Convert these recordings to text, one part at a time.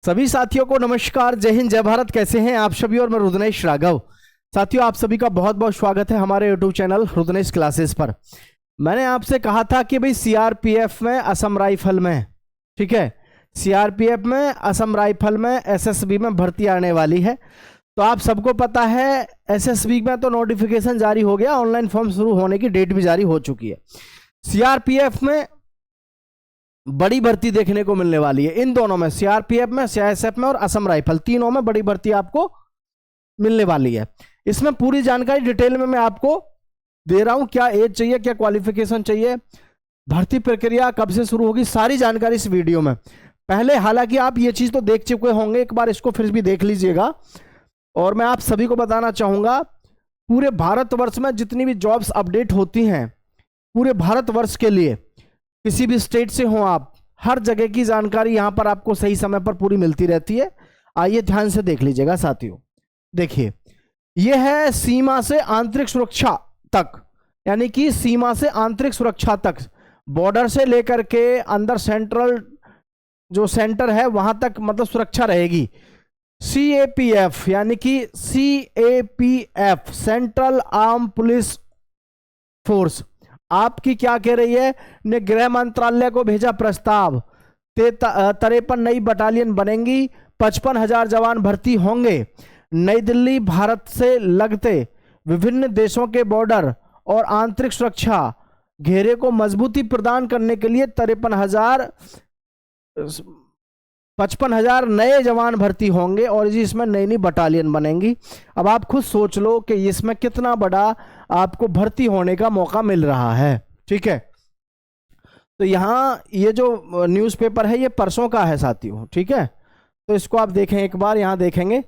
सभी साथियों को नमस्कार, जय हिंद, जय भारत। कैसे हैं आप सभी? और मैं रुद्रनेश राघव। साथियों, आप सभी का बहुत बहुत स्वागत है हमारे यूट्यूब चैनल रुद्रनेश क्लासेस पर। मैंने आपसे कहा था कि भाई सीआरपीएफ में, असम राइफल में, ठीक है, सीआरपीएफ में, असम राइफल में, एसएसबी में भर्ती आने वाली है। तो आप सबको पता है एसएसबी में तो नोटिफिकेशन जारी हो गया, ऑनलाइन फॉर्म शुरू होने की डेट भी जारी हो चुकी है। सीआरपीएफ में बड़ी भर्ती देखने को मिलने वाली है। इन दोनों में, सीआरपीएफ में, सीआईएसएफ में और असम राइफल, तीनों में बड़ी भर्ती आपको मिलने वाली है। इसमें पूरी जानकारी डिटेल में मैं आपको दे रहा हूं। क्या एज चाहिए, क्या क्वालिफिकेशन चाहिए, भर्ती प्रक्रिया कब से शुरू होगी, सारी जानकारी इस वीडियो में। पहले हालांकि आप ये चीज तो देख चुके होंगे, एक बार इसको फिर भी देख लीजिएगा। और मैं आप सभी को बताना चाहूंगा, पूरे भारतवर्ष में जितनी भी जॉब्स अपडेट होती हैं, पूरे भारतवर्ष के लिए, किसी भी स्टेट से हो आप, हर जगह की जानकारी यहां पर आपको सही समय पर पूरी मिलती रहती है। आइए ध्यान से देख लीजिएगा साथियों। देखिए, यह है सीमा से आंतरिक सुरक्षा तक, यानी कि सीमा से आंतरिक सुरक्षा तक, बॉर्डर से लेकर के अंदर सेंट्रल जो सेंटर है वहां तक, मतलब सुरक्षा रहेगी। सीएपीएफ यानी कि CAPF, central arm police force, आपकी क्या कह रही है ने गृह मंत्रालय को भेजा प्रस्ताव। 53 नई बटालियन बनेंगी, 55,000 जवान भर्ती होंगे। नई दिल्ली भारत से लगते विभिन्न देशों के बॉर्डर और आंतरिक सुरक्षा घेरे को मजबूती प्रदान करने के लिए 55,000 नए जवान भर्ती होंगे और इसमें नई नई बटालियन बनेंगी। अब आप खुद सोच लो कि इसमें कितना बड़ा आपको भर्ती होने का मौका मिल रहा है, ठीक है। तो यहाँ ये जो न्यूज़पेपर है ये परसों का है साथियों, ठीक है। तो इसको आप देखें एक बार, यहाँ देखेंगे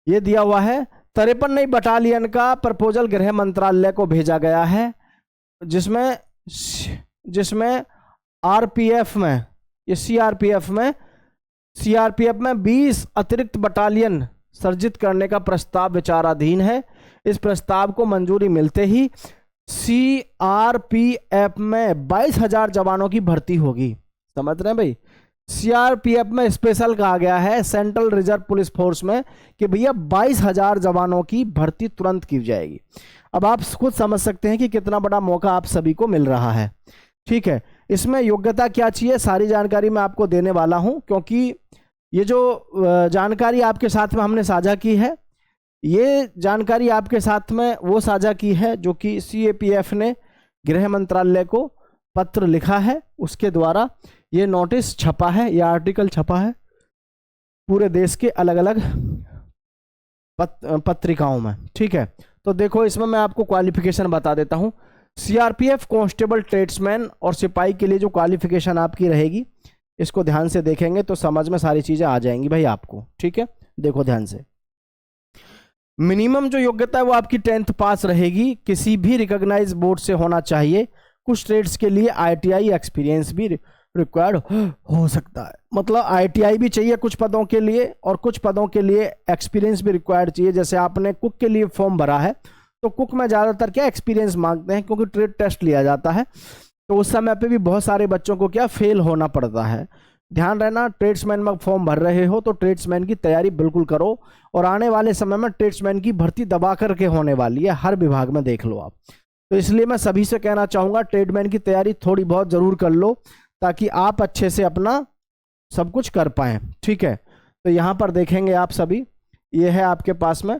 ये दिया हुआ है 53 नई बटालियन का प्रपोजल गृह मंत्रालय को भेजा गया है, जिसमें आरपीएफ में, ये सीआरपीएफ में 20 अतिरिक्त बटालियन सर्जित करने का प्रस्ताव विचाराधीन है। इस प्रस्ताव को मंजूरी मिलते ही सीआरपीएफ में 22,000 जवानों की भर्ती होगी। समझ रहे हैं भाई? सीआरपीएफ में स्पेशल कहा गया है सेंट्रल रिजर्व पुलिस फोर्स में कि भैया 22,000 जवानों की भर्ती तुरंत की जाएगी। अब आप खुद समझ सकते हैं कि कितना बड़ा मौका आप सभी को मिल रहा है, ठीक है। इसमें योग्यता क्या चाहिए, सारी जानकारी मैं आपको देने वाला हूं, क्योंकि ये जो जानकारी आपके साथ में हमने साझा की है, ये जानकारी आपके साथ में वो साझा की है जो कि सीएपीएफ ने गृह मंत्रालय को पत्र लिखा है, उसके द्वारा ये नोटिस छपा है, ये आर्टिकल छपा है पूरे देश के अलग अलग पत्रिकाओं में, ठीक है। तो देखो, इसमें मैं आपको क्वालिफिकेशन बता देता हूं। सीआरपीएफ कांस्टेबल, ट्रेड्समैन और सिपाही के लिए जो क्वालिफिकेशन आपकी रहेगी, इसको ध्यान से देखेंगे तो समझ में सारी चीजें आ जाएंगी भाई आपको, ठीक है। देखो ध्यान से, मिनिमम जो योग्यता है वो आपकी 10th पास रहेगी, किसी भी रिकॉग्नाइज बोर्ड से होना चाहिए। कुछ ट्रेड्स के लिए आईटीआई एक्सपीरियंस भी रिक्वायर्ड हो सकता है, मतलब आईटीआई भी चाहिए कुछ पदों के लिए, और कुछ पदों के लिए एक्सपीरियंस भी रिक्वायर्ड चाहिए। जैसे आपने कुक के लिए फॉर्म भरा है, तो कुक में ज़्यादातर क्या एक्सपीरियंस मांगते हैं, क्योंकि ट्रेड टेस्ट लिया जाता है, तो उस समय पे भी बहुत सारे बच्चों को क्या फेल होना पड़ता है। ध्यान रहना, ट्रेड्समैन में फॉर्म भर रहे हो तो ट्रेड्समैन की तैयारी बिल्कुल करो, और आने वाले समय में ट्रेड्समैन की भर्ती दबा करके होने वाली है, हर विभाग में देख लो आप। तो इसलिए मैं सभी से कहना चाहूँगा, ट्रेडमैन की तैयारी थोड़ी बहुत ज़रूर कर लो, ताकि आप अच्छे से अपना सब कुछ कर पाएँ, ठीक है। तो यहाँ पर देखेंगे आप सभी, ये है आपके पास में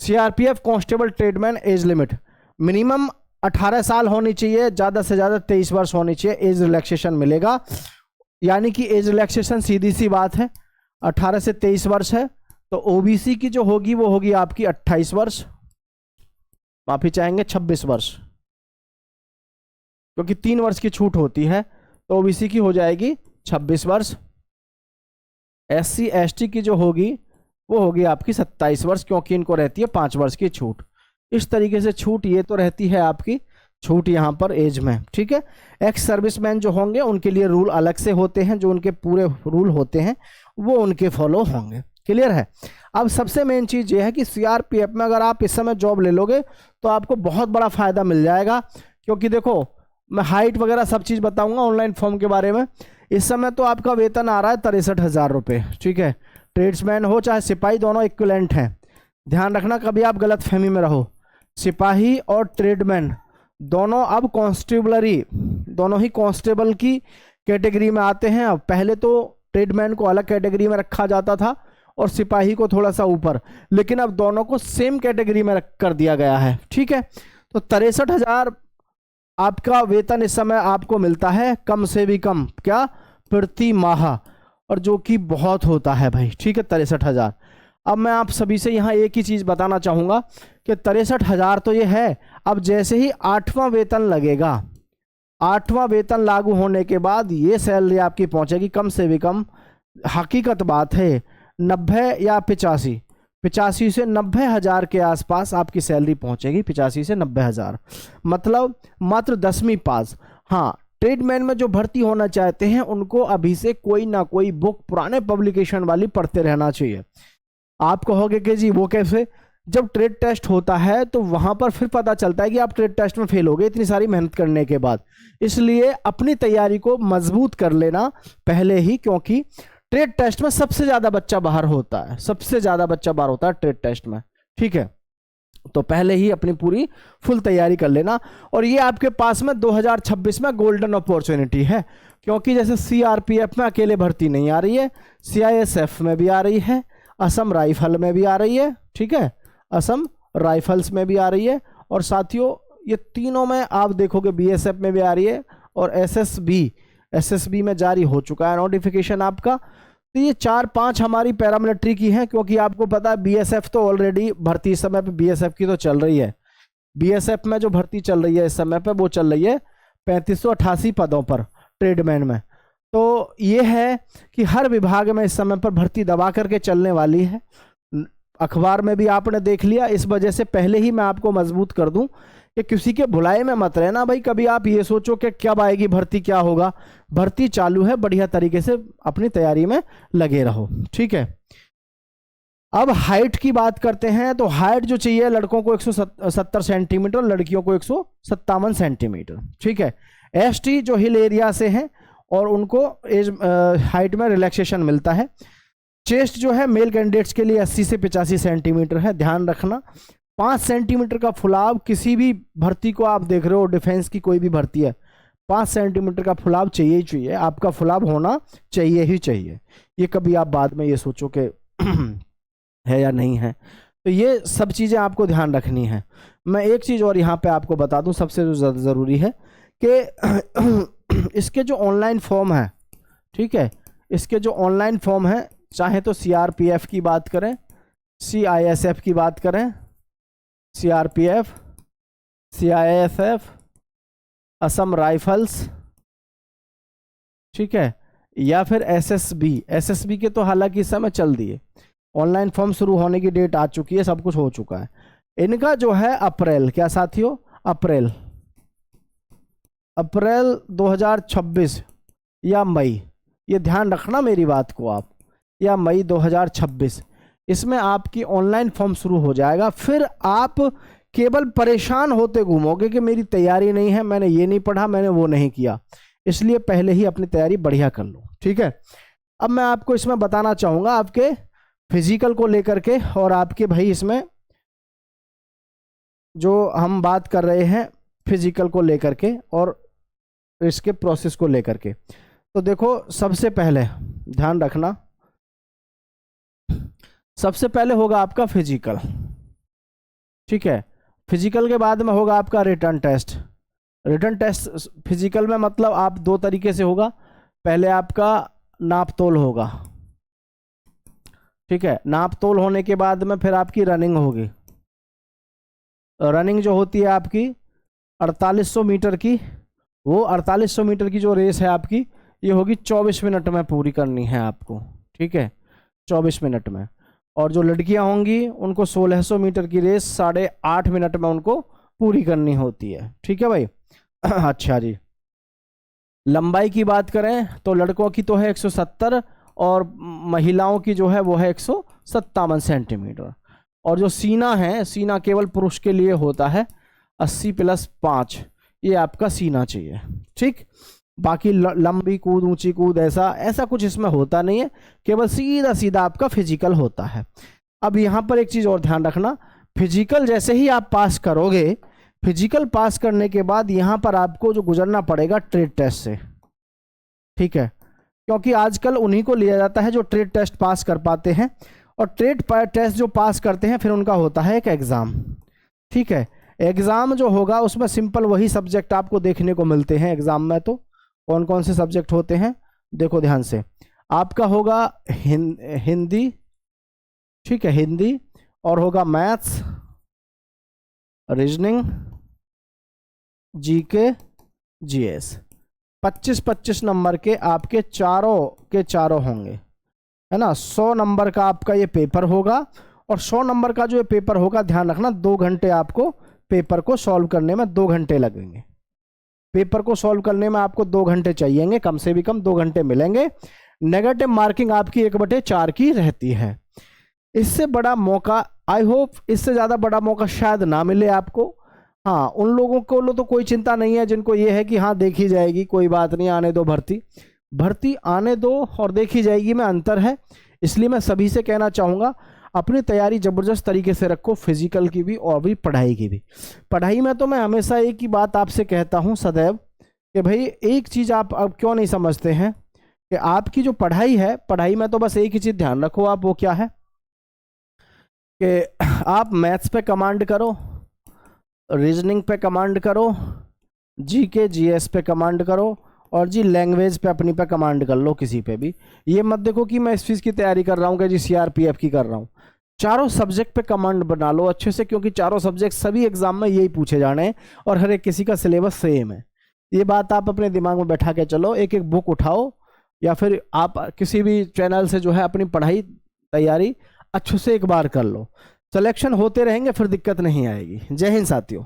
CRPF constable tradesman age limit minimum 18 साल होनी चाहिए, ज़्यादा से ज़्यादा 23 वर्ष होनी चाहिए। एज रिलैक्सेशन मिलेगा, यानी कि एज रिलैक्सेशन सीधी सी बात है, 18 से 23 वर्ष है। तो ओबीसी की जो होगी वो होगी आपकी 28 वर्ष, माफी चाहेंगे 26 वर्ष, क्योंकि 3 वर्ष की छूट होती है, तो ओबीसी की हो जाएगी 26 वर्ष। एससी एसटी की जो होगी वो होगी आपकी 27 वर्ष, क्योंकि इनको रहती है 5 वर्ष की छूट। इस तरीके से छूट ये तो रहती है आपकी छूट यहाँ पर एज में, ठीक है। एक्स सर्विसमैन जो होंगे उनके लिए रूल अलग से होते हैं, जो उनके पूरे रूल होते हैं वो उनके फॉलो होंगे। क्लियर है? अब सबसे मेन चीज़ ये है कि सीआरपीएफ में अगर आप इस समय जॉब ले लोगे तो आपको बहुत बड़ा फायदा मिल जाएगा, क्योंकि देखो मैं हाइट वगैरह सब चीज़ बताऊंगा ऑनलाइन फॉर्म के बारे में। इस समय तो आपका वेतन आ रहा है 63,000 रुपये, ठीक है। ट्रेड्समैन हो चाहे सिपाही, दोनों इक्विवेलेंट हैं। ध्यान रखना कभी आप गलत फहमी में रहो। सिपाही और ट्रेडमैन दोनों अब कांस्टेबलरी, दोनों ही कांस्टेबल की कैटेगरी में आते हैं। अब पहले तो ट्रेडमैन को अलग कैटेगरी में रखा जाता था और सिपाही को थोड़ा सा ऊपर, लेकिन अब दोनों को सेम कैटेगरी में रख कर दिया गया है, ठीक है। तो 63,000 आपका वेतन इस समय आपको मिलता है, कम से भी कम क्या, प्रति माह, और जो कि बहुत होता है भाई, ठीक है, 63,000। अब मैं आप सभी से यहाँ एक ही चीज़ बताना चाहूँगा कि 63,000 तो ये है। अब जैसे ही 8वां वेतन लगेगा, 8वां वेतन लागू होने के बाद ये सैलरी आपकी पहुँचेगी कम से भी कम, हकीकत बात है, 90 या 85 से 90,000 के आसपास आपकी सैलरी पहुंचेगी। 85 से 90,000 मतलब मात्र 10वीं पास। हाँ, ट्रेडमैन में जो भर्ती होना चाहते हैं उनको अभी से कोई ना कोई बुक पुराने पब्लिकेशन वाली पढ़ते रहना चाहिए। आप कहोगे कि जी वो कैसे, जब ट्रेड टेस्ट होता है तो वहां पर फिर पता चलता है कि आप ट्रेड टेस्ट में फेल हो गए इतनी सारी मेहनत करने के बाद। इसलिए अपनी तैयारी को मजबूत कर लेना पहले ही, क्योंकि ट्रेड टेस्ट में सबसे ज्यादा बच्चा बाहर होता है, सबसे ज्यादा बच्चा बाहर होता है ट्रेड टेस्ट में, ठीक है। तो पहले ही अपनी पूरी फुल तैयारी कर लेना। और ये आपके पास में 2026 में गोल्डन अपॉर्चुनिटी है, क्योंकि जैसे सीआरपीएफ में अकेले भर्ती नहीं आ रही है, सीआईएसएफ में भी आ रही है, असम राइफल में भी आ रही है, ठीक है, असम राइफल्स में भी आ रही है, और साथियों ये तीनों में आप देखोगे बीएसएफ में भी आ रही है, और एसएसबी में जारी हो चुका है नोटिफिकेशन आपका। तो ये 4-5 हमारी पैरामिलिट्री की हैं, क्योंकि आपको पता है बीएसएफ तो ऑलरेडी भर्ती इस समय पे बीएसएफ की तो चल रही है। बीएसएफ में जो भर्ती चल रही है इस समय पे वो चल रही है 3588 पदों पर ट्रेडमैन में। तो ये है कि हर विभाग में इस समय पर भर्ती दबा करके चलने वाली है। अखबार में भी आपने देख लिया, इस वजह से पहले ही मैं आपको मजबूत कर दूं कि किसी के भुलाए में मत रहना भाई। कभी आप ये सोचो कि कब आएगी भर्ती, क्या होगा, भर्ती चालू है, बढ़िया तरीके से अपनी तैयारी में लगे रहो, ठीक है। अब हाइट की बात करते हैं, तो हाइट जो चाहिए लड़कों को 170 सेंटीमीटर, लड़कियों को 157 सेंटीमीटर, ठीक है। एसटी जो हिल एरिया से हैं और उनको एज हाइट में रिलैक्सेशन मिलता है। चेस्ट जो है मेल कैंडिडेट्स के लिए 80 से 85 सेंटीमीटर है, ध्यान रखना। 5 सेंटीमीटर का फुलाव, किसी भी भर्ती को आप देख रहे हो, डिफेंस की कोई भी भर्ती है, 5 सेंटीमीटर का फुलाव चाहिए ही चाहिए, आपका फुलाव होना चाहिए ही चाहिए। ये कभी आप बाद में ये सोचो कि है या नहीं है, तो ये सब चीज़ें आपको ध्यान रखनी है। मैं एक चीज़ और यहाँ पे आपको बता दूँ, सबसे जो ज़रूरी है कि इसके जो ऑनलाइन फॉर्म है, ठीक है, इसके जो ऑनलाइन फॉर्म है, चाहे तो सीआरपीएफ की बात करें, सीआईएसएफ की बात करें, सीआरपीएफ, सीआईएसएफ, असम राइफल्स, ठीक है, या फिर एसएसबी के तो हालांकि इस समय चल दिए, ऑनलाइन फॉर्म शुरू होने की डेट आ चुकी है, सब कुछ हो चुका है। इनका जो है अप्रैल, क्या साथियों, अप्रैल 2026 या मई, ये ध्यान रखना मेरी बात को आप, या मई 2026 इसमें आपकी ऑनलाइन फॉर्म शुरू हो जाएगा। फिर आप केवल परेशान होते घूमोगे कि मेरी तैयारी नहीं है, मैंने ये नहीं पढ़ा, मैंने वो नहीं किया, इसलिए पहले ही अपनी तैयारी बढ़िया कर लो, ठीक है। अब मैं आपको इसमें बताना चाहूँगा आपके फिजिकल को लेकर के, और आपके भाई इसमें जो हम बात कर रहे हैं फिजिकल को लेकर के और इसके प्रोसेस को लेकर के। तो देखो, सबसे पहले ध्यान रखना, सबसे पहले होगा आपका फिजिकल, ठीक है। फिजिकल के बाद में होगा आपका return test. Return test physical में मतलब आप 2 तरीके से होगा, पहले आपका नाप तोल होगा, ठीक है। नाप तोल होने के बाद में फिर आपकी रनिंग होगी। रनिंग जो होती है आपकी 4800 मीटर की, वो 4800 मीटर की जो रेस है आपकी, ये होगी 24 मिनट में पूरी करनी है आपको, ठीक है, 24 मिनट में। और जो लड़कियां होंगी उनको 1600 मीटर की रेस 8.5 मिनट में उनको पूरी करनी होती है, ठीक है भाई। अच्छा जी, लंबाई की बात करें तो लड़कों की तो है 170 और महिलाओं की जो है वो है 157 सेंटीमीटर। और जो सीना है, सीना केवल पुरुष के लिए होता है 80 + 5, ये आपका सीना चाहिए, ठीक। बाकी लंबी कूद, ऊंची कूद, ऐसा कुछ इसमें होता नहीं है, केवल सीधा सीधा आपका फिजिकल होता है। अब यहाँ पर एक चीज़ और ध्यान रखना, फिजिकल जैसे ही आप पास करोगे, फिजिकल पास करने के बाद यहाँ पर आपको जो गुजरना पड़ेगा ट्रेड टेस्ट से, ठीक है, क्योंकि आजकल उन्हीं को लिया जाता है जो ट्रेड टेस्ट पास कर पाते हैं, और ट्रेड टेस्ट जो पास करते हैं फिर उनका होता है एक एग्ज़ाम, ठीक है। एग्ज़ाम जो होगा उसमें सिंपल वही सब्जेक्ट आपको देखने को मिलते हैं एग्ज़ाम में। तो कौन कौन से सब्जेक्ट होते हैं देखो ध्यान से, आपका होगा हिंदी, ठीक है, हिंदी, और होगा maths, reasoning, GK, GS. 25-25 number के आपके चारों के चारों होंगे, है ना। 100 नंबर का आपका ये पेपर होगा, और 100 नंबर का जो ये पेपर होगा, ध्यान रखना 2 घंटे आपको पेपर को सॉल्व करने में 2 घंटे लगेंगे। पेपर को सॉल्व करने में आपको 2 घंटे चाहिएंगे, कम से भी कम 2 घंटे मिलेंगे। नेगेटिव मार्किंग आपकी 1/4 की रहती है। इससे बड़ा मौका, आई होप इससे ज़्यादा बड़ा मौका शायद ना मिले आपको। हाँ, उन लोगों को तो कोई चिंता नहीं है जिनको ये है कि हाँ देखी जाएगी, कोई बात नहीं, आने दो भर्ती आने दो और देखी जाएगी में अंतर है। इसलिए मैं सभी से कहना चाहूँगा, अपनी तैयारी ज़बरदस्त तरीके से रखो, फिजिकल की भी और भी पढ़ाई की भी। पढ़ाई में तो मैं हमेशा एक ही बात आपसे कहता हूँ सदैव, कि भाई एक चीज़ आप अब क्यों नहीं समझते हैं कि आपकी जो पढ़ाई है, पढ़ाई में तो बस एक ही चीज़ ध्यान रखो आप, वो क्या है कि आप मैथ्स पे कमांड करो, रीजनिंग पे कमांड करो, जीके जीएस पे कमांड करो, और जी लैंग्वेज पे अपनी पे कमांड कर लो, किसी पे भी। ये मत देखो कि मैं इस चीज़ की तैयारी कर रहा हूँ कि जी सीआरपीएफ की कर रहा हूँ। चारों सब्जेक्ट पे कमांड बना लो अच्छे से, क्योंकि चारों सब्जेक्ट सभी एग्जाम में यही पूछे जाने हैं, और हर एक किसी का सिलेबस सेम है। ये बात आप अपने दिमाग में बैठा के चलो। एक एक बुक उठाओ, या फिर आप किसी भी चैनल से जो है अपनी पढ़ाई तैयारी अच्छे से एक बार कर लो। सिलेक्शन होते रहेंगे, फिर दिक्कत नहीं आएगी। जय हिंद साथियों।